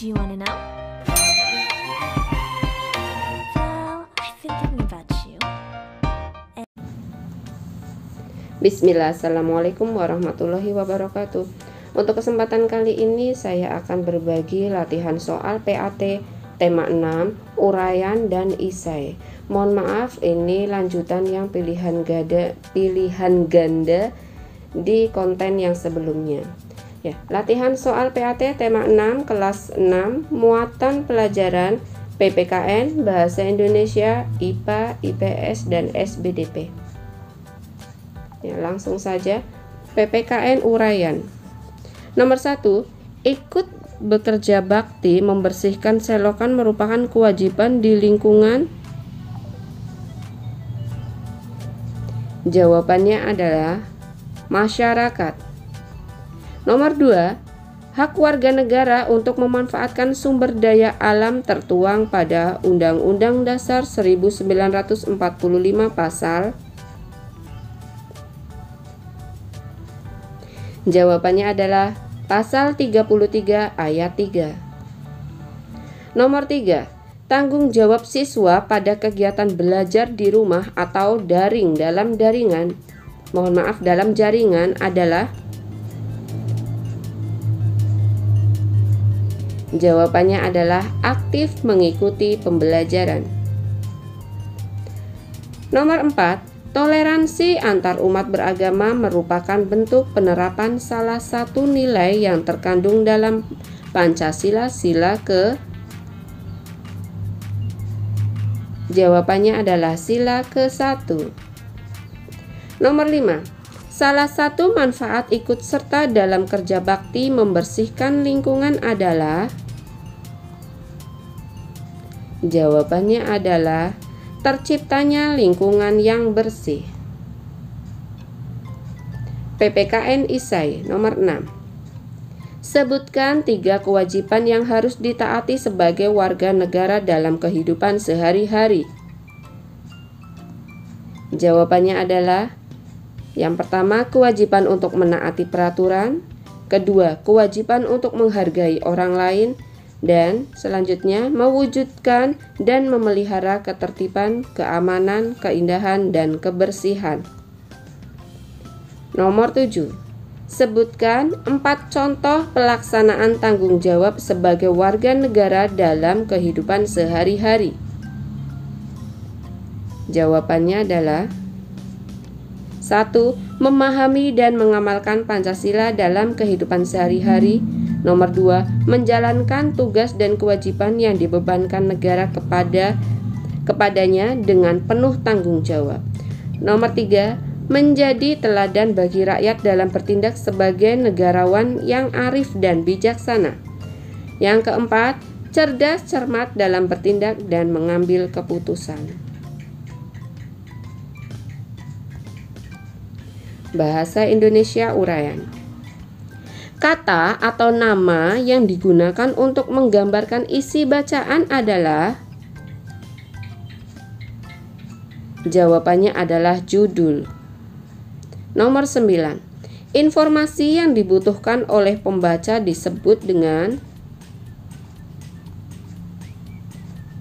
Do you want to know? Well, I've been thinking about you. Bismillah, Assalamualaikum warahmatullahi wabarakatuh. Untuk kesempatan kali ini saya akan berbagi latihan soal PAT tema 6, uraian dan isai. Mohon maaf, ini lanjutan yang pilihan ganda di konten yang sebelumnya. Ya, latihan soal PAT tema 6 kelas 6, muatan pelajaran PPKN, Bahasa Indonesia, IPA, IPS dan SBDP. Ya, langsung saja. PPKN uraian. Nomor 1, ikut bekerja bakti membersihkan selokan merupakan kewajiban di lingkungan. Jawabannya adalah masyarakat. Nomor 2, hak warga negara untuk memanfaatkan sumber daya alam tertuang pada Undang-Undang Dasar 1945 pasal. Jawabannya adalah pasal 33 ayat 3. Nomor 3, tanggung jawab siswa pada kegiatan belajar di rumah atau daring dalam jaringan adalah. Jawabannya adalah aktif mengikuti pembelajaran. Nomor 4, toleransi antar umat beragama merupakan bentuk penerapan salah satu nilai yang terkandung dalam Pancasila sila ke. Jawabannya adalah sila ke-1. Nomor 5, salah satu manfaat ikut serta dalam kerja bakti membersihkan lingkungan adalah. Jawabannya adalah terciptanya lingkungan yang bersih. PPKN isai. Nomor 6, sebutkan 3 kewajiban yang harus ditaati sebagai warga negara dalam kehidupan sehari-hari. Jawabannya adalah yang pertama, kewajiban untuk menaati peraturan. Kedua, kewajiban untuk menghargai orang lain. Dan selanjutnya, mewujudkan dan memelihara ketertiban, keamanan, keindahan, dan kebersihan. Nomor 7, sebutkan 4 contoh pelaksanaan tanggung jawab sebagai warga negara dalam kehidupan sehari-hari. Jawabannya adalah 1. Memahami dan mengamalkan Pancasila dalam kehidupan sehari-hari. Nomor 2, menjalankan tugas dan kewajiban yang dibebankan negara kepadanya dengan penuh tanggung jawab. Nomor 3, menjadi teladan bagi rakyat dalam bertindak sebagai negarawan yang arif dan bijaksana. Yang keempat, cerdas cermat dalam bertindak dan mengambil keputusan. Bahasa Indonesia uraian. Kata atau nama yang digunakan untuk menggambarkan isi bacaan adalah. Jawabannya adalah judul. Nomor 9, informasi yang dibutuhkan oleh pembaca disebut dengan.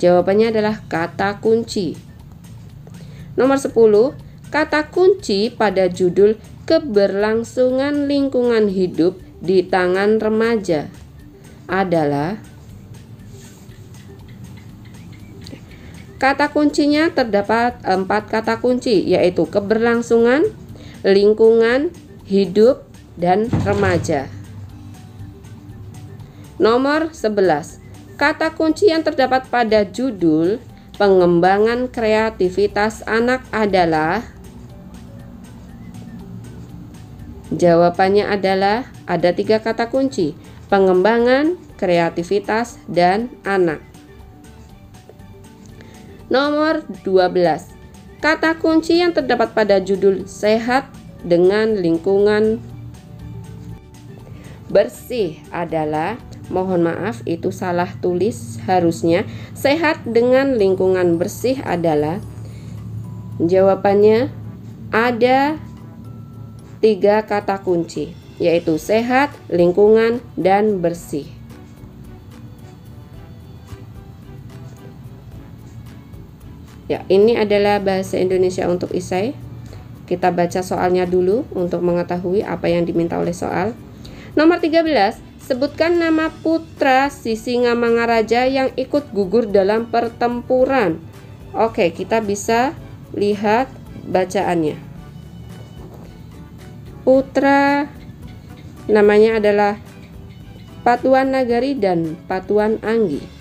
Jawabannya adalah kata kunci. Nomor 10, kata kunci pada judul keberlangsungan lingkungan hidup di tangan remaja adalah. Kata kuncinya terdapat 4 kata kunci, yaitu keberlangsungan, lingkungan, hidup, dan remaja. Nomor 11, kata kunci yang terdapat pada judul pengembangan kreativitas anak adalah. Jawabannya adalah ada 3 kata kunci, pengembangan, kreativitas, dan anak. Nomor 12, kata kunci yang terdapat pada judul sehat dengan lingkungan bersih adalah. Mohon maaf, itu salah tulis, harusnya sehat dengan lingkungan bersih adalah. Jawabannya ada 3 kata kunci, yaitu sehat, lingkungan, dan bersih. Ya, ini adalah bahasa Indonesia untuk Isai. Kita baca soalnya dulu untuk mengetahui apa yang diminta oleh soal. Nomor 13, sebutkan nama putra Sisingamangaraja yang ikut gugur dalam pertempuran. Oke, kita bisa lihat bacaannya. Putra namanya adalah Patuan Nagari dan Patuan Anggi.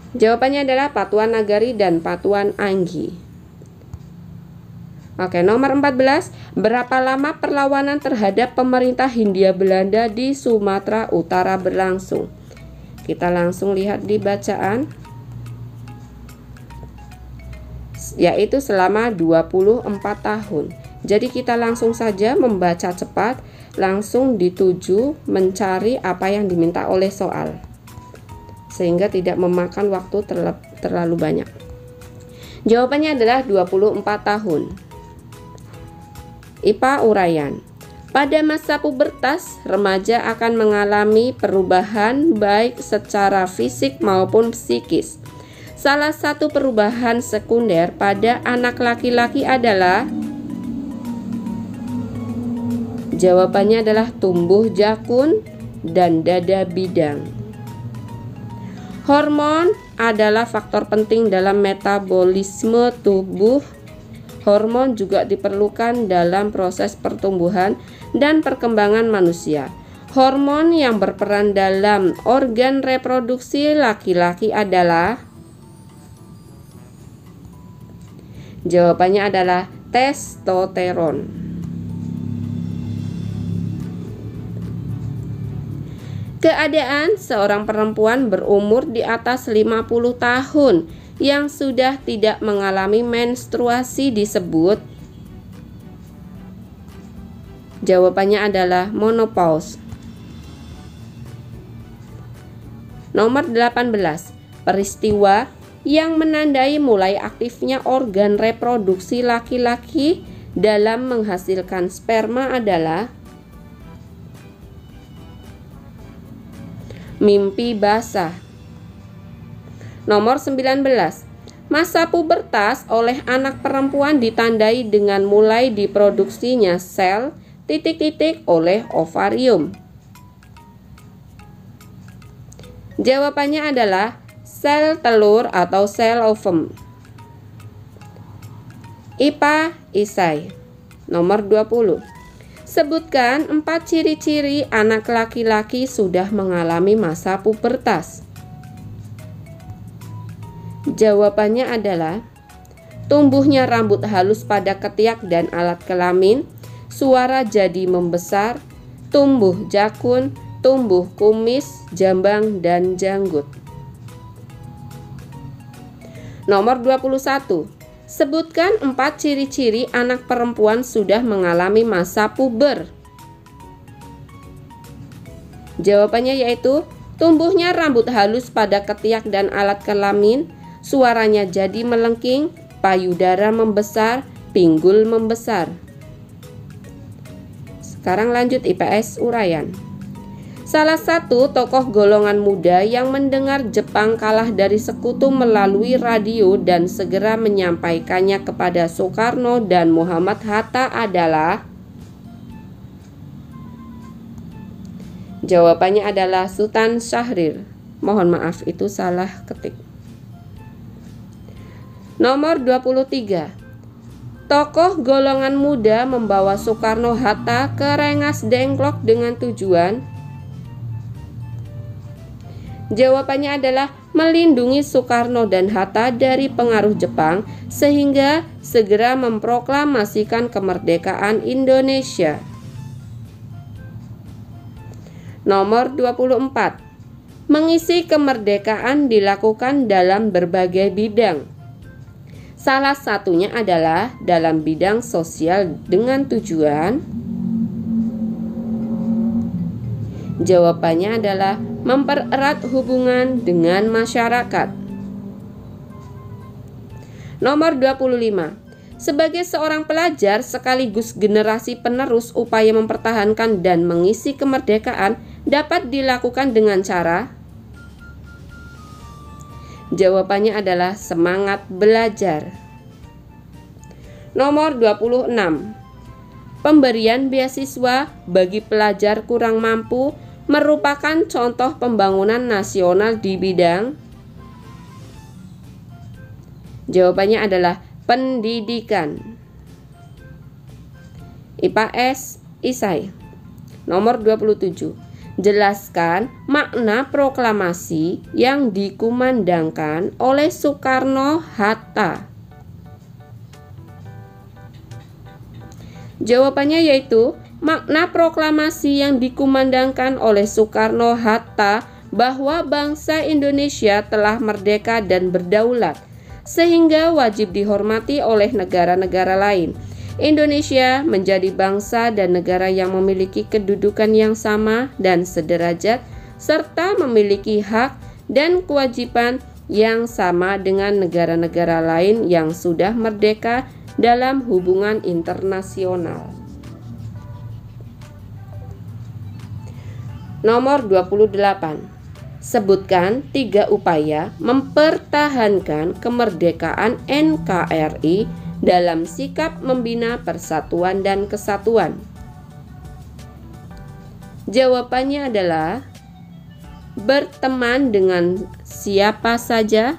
Jawabannya adalah Patuan Nagari dan Patuan Anggi. Oke, nomor 14. Berapa lama perlawanan terhadap pemerintah Hindia Belanda di Sumatera Utara berlangsung? Kita langsung lihat di bacaan. Yaitu selama 24 tahun. Jadi kita langsung saja membaca cepat, langsung dituju mencari apa yang diminta oleh soal, sehingga tidak memakan waktu terlalu banyak. Jawabannya adalah 24 tahun. IPA uraian. Pada masa pubertas, remaja akan mengalami perubahan baik secara fisik maupun psikis. Salah satu perubahan sekunder pada anak laki-laki adalah, jawabannya adalah tumbuh jakun dan dada bidang. Hormon adalah faktor penting dalam metabolisme tubuh. Hormon juga diperlukan dalam proses pertumbuhan dan perkembangan manusia. Hormon yang berperan dalam organ reproduksi laki-laki adalah, jawabannya adalah testosteron. Keadaan seorang perempuan berumur di atas 50 tahun yang sudah tidak mengalami menstruasi disebut, jawabannya adalah menopause. Nomor 18. Peristiwa yang menandai mulai aktifnya organ reproduksi laki-laki dalam menghasilkan sperma adalah mimpi basah. Nomor 19. Masa pubertas oleh anak perempuan ditandai dengan mulai diproduksinya sel ... oleh ovarium. Jawabannya adalah sel telur atau sel ovum. IPA Isai. Nomor 20. Sebutkan 4 ciri-ciri anak laki-laki sudah mengalami masa pubertas. Jawabannya adalah tumbuhnya rambut halus pada ketiak dan alat kelamin, suara jadi membesar, tumbuh jakun, tumbuh kumis, jambang, dan janggut. Nomor 21. Sebutkan 4 ciri-ciri anak perempuan sudah mengalami masa puber. Jawabannya yaitu tumbuhnya rambut halus pada ketiak dan alat kelamin, suaranya jadi melengking, payudara membesar, pinggul membesar. Sekarang lanjut IPS uraian. Salah satu tokoh golongan muda yang mendengar Jepang kalah dari sekutu melalui radio dan segera menyampaikannya kepada Soekarno dan Muhammad Hatta adalah, jawabannya adalah Sultan Syahrir. Mohon maaf, itu salah ketik. Nomor 23. Tokoh golongan muda membawa Soekarno-Hatta ke Rengas Dengklok dengan tujuan, jawabannya adalah melindungi Soekarno dan Hatta dari pengaruh Jepang sehingga segera memproklamasikan kemerdekaan Indonesia. Nomor 24. Mengisi kemerdekaan dilakukan dalam berbagai bidang. Salah satunya adalah dalam bidang sosial dengan tujuan, jawabannya adalah mempererat hubungan dengan masyarakat. Nomor 25. Sebagai seorang pelajar sekaligus generasi penerus, upaya mempertahankan dan mengisi kemerdekaan dapat dilakukan dengan cara, Jawabannya adalah semangat belajar. Nomor 26. Pemberian beasiswa bagi pelajar kurang mampu merupakan contoh pembangunan nasional di bidang. Jawabannya adalah pendidikan. IPS Isai. Nomor 27. Jelaskan makna proklamasi yang dikumandangkan oleh Soekarno-Hatta. Jawabannya yaitu makna proklamasi yang dikumandangkan oleh Soekarno-Hatta bahwa bangsa Indonesia telah merdeka dan berdaulat, sehingga wajib dihormati oleh negara-negara lain. Indonesia menjadi bangsa dan negara yang memiliki kedudukan yang sama dan sederajat, serta memiliki hak dan kewajiban yang sama dengan negara-negara lain yang sudah merdeka dalam hubungan internasional. Nomor 28. Sebutkan 3 upaya mempertahankan kemerdekaan NKRI dalam sikap membina persatuan dan kesatuan. Jawabannya adalah berteman dengan siapa saja,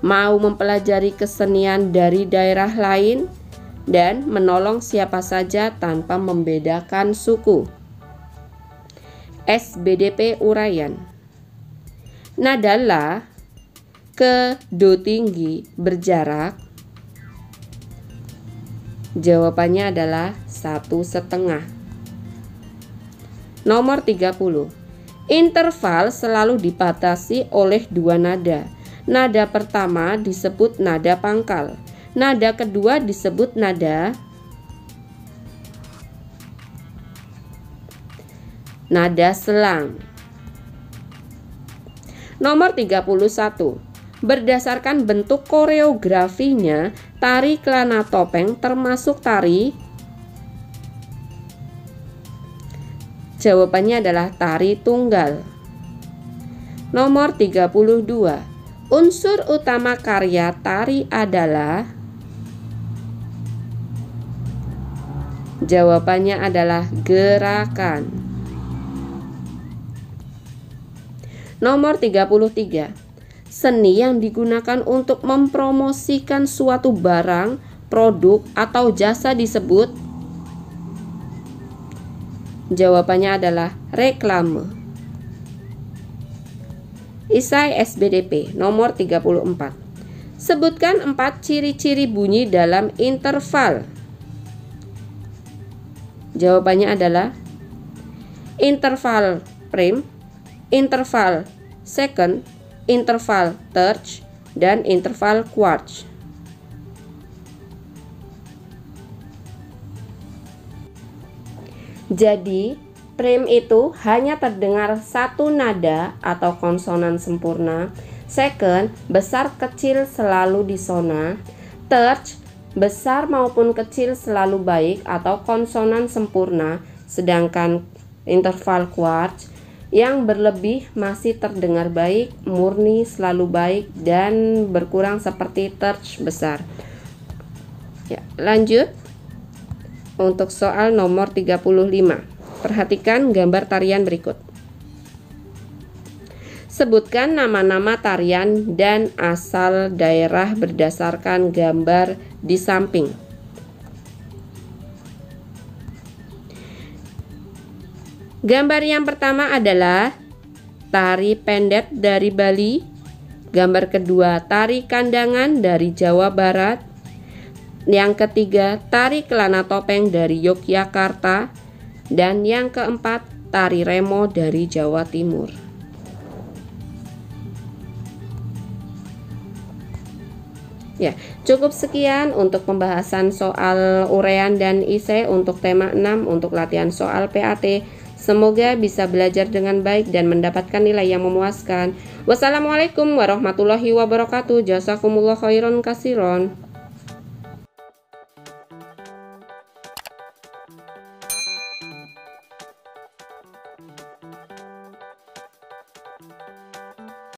mau mempelajari kesenian dari daerah lain, dan menolong siapa saja tanpa membedakan suku. SBDP uraian. Nada la ke do tinggi berjarak. Jawabannya adalah 1,5. Nomor 30. Interval selalu dibatasi oleh 2 nada. Nada pertama disebut nada pangkal. Nada kedua disebut nada selang. Nomor 31. Berdasarkan bentuk koreografinya, tari Kelana Topeng termasuk tari. Jawabannya adalah tari tunggal. Nomor 32. Unsur utama karya tari adalah. Jawabannya adalah gerakan. Nomor 33. Seni yang digunakan untuk mempromosikan suatu barang, produk, atau jasa disebut. Jawabannya adalah reklame. Isai SBDP nomor 34. Sebutkan 4 ciri-ciri bunyi dalam interval. Jawabannya adalah interval prime, interval second, interval terce, dan interval quartz. Jadi prime itu hanya terdengar 1 nada atau konsonan sempurna. Second, besar kecil selalu disona. Terce, besar maupun kecil selalu baik atau konsonan sempurna. Sedangkan interval quartz yang berlebih masih terdengar baik, murni selalu baik, dan berkurang seperti terce besar. Ya, lanjut untuk soal nomor 35. Perhatikan gambar tarian berikut. Sebutkan nama-nama tarian dan asal daerah berdasarkan gambar di samping. Gambar yang pertama adalah tari pendet dari Bali. Gambar kedua, tari kandangan dari Jawa Barat. Yang ketiga, tari Kelana Topeng dari Yogyakarta. Dan yang keempat, tari remo dari Jawa Timur. Ya, cukup sekian untuk pembahasan soal uraian dan esai untuk tema 6 untuk latihan soal PAT. Semoga bisa belajar dengan baik dan mendapatkan nilai yang memuaskan. Wassalamualaikum warahmatullahi wabarakatuh. Jazakumullah khairan katsiran.